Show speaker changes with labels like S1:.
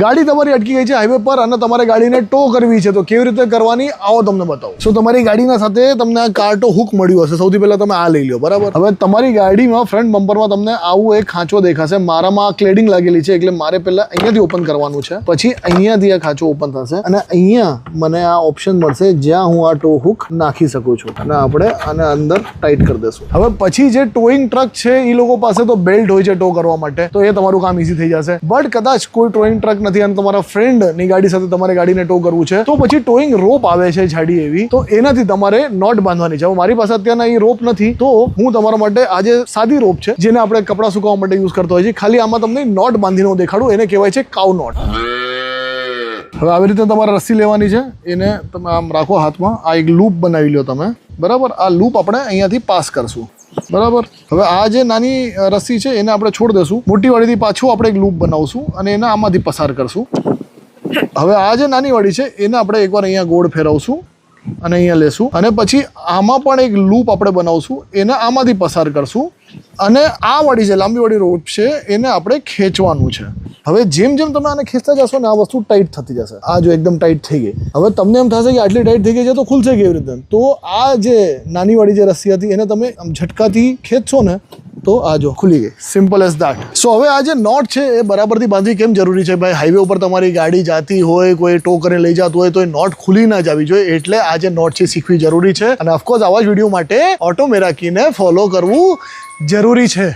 S1: ગાડી તમારી અટકી ગઈ છે હાઈવે પર અને તમારે ગાડીને ટો કરવી છે, તો કેવી રીતે કરવાની આવો તમને બતાવું. સો તમારી ગાડીના સાથે તમને આ કાર્ટો હુક મળ્યું હશે. સૌથી પહેલા તમે આ લઈ લો, બરાબર. હવે તમારી ગાડીમાં ફ્રન્ટ બમ્પરમાં તમને આવું એક ખાંચો દેખાશે. મારામાં ક્લેડિંગ લાગેલી છે એટલે મારે પહેલા અહીંયાથી ઓપન કરવાનું છે, પછી અહીંયાથી આ ખાંચો ઓપન થશે અને અહીંયા મને આ ઓપ્શન મળશે જ્યાં હું આ ટો હુક નાખી શકું છું અને આપણે આને અંદર ટાઈટ કરી દઈશું. હવે પછી જે ટોઈંગ ટ્રક છે એ લોકો પાસે તો બેલ્ટ હોય છે ટો કરવા માટે, તો એ તમારું કામ ઈઝી થઈ જશે. બટ કદાચ કોઈ ટોઈંગ ટ્રક નથી અને તમારા ફ્રેન્ડની ગાડી સાથે તમારે ગાડીને ટો કરવું છે, તો પછી ટોઈંગ રોપ આવે છે જાડી એવી, તો એનાથી તમારે નોટ બાંધવાની છે. હવે મારી પાસે અત્યારના એ રોપ નથી, તો હું તમારા માટે આ જે સાદી રોપ છે જેને આપણે કપડાં સુકાવવા માટે યુઝ કરતા હોય છે, ખાલી આમાં તમને નોટ બાંધીને હું દેખાડું. એને કહેવાય છે કાઉ નોટ. હવે આવી રીતે તમારે રસ્સી લેવાની છે, એને તમે આમ રાખો હાથમાં. આ એક લૂપ બનાવી લો તમે, બરાબર. આ લૂપ આપણે અહીંયાથી પાસ કરશું, બરાબર. હવે આ જે નાની રસ્સી છે એને આપણે છોડ દેશું. મોટી વાળીથી પાછું આપણે એક લૂપ બનાવશું અને એને આમાંથી પસાર કરશું. હવે આ જે નાની વાળી છે એને આપણે એકવાર અહીંયા ગોળ ફેરવશું અને અહીંયા લેશું અને પછી આમાં પણ એક લૂપ આપણે બનાવશું, એને આમાંથી પસાર કરશું અને આ વાળી જે લાંબી વાળી રોપ છે એને આપણે ખેંચવાનું છે. હવે જેમ જેમ તમે આને ખેંચતા જશો ને આ વસ્તુ ટાઈટ થતી જશે. આ જો એકદમ ટાઈટ થઈ ગઈ. હવે તમને એમ થશે કે આટલી ટાઈટ થઈ ગઈ છે તો ખુલશે કેવી રીતે? તો આ જે નાની વાળી જે રસ્સી હતી એને તમે આમ ઝટકાથી ખેંચશો ને તો આ જો ખુલી ગઈ. Simple as that. સો હવે આ જે નોટ છે એ બરાબરથી બાંધવી કેમ જરૂરી છે ભાઈ? હાઈવે ઉપર તમારી ગાડી જાતી હોય, કોઈ ટો કરીને લઈ જતું હોય તો એ નોટ ખુલી ના જવી જોઈએ, એટલે આ જે નોટ છે શીખવી જરૂરી છે. અને ઓફકોર્સ આવા જ વિડીયો માટે ઓટો મેરાકીને ફોલો કરવું જરૂરી છે.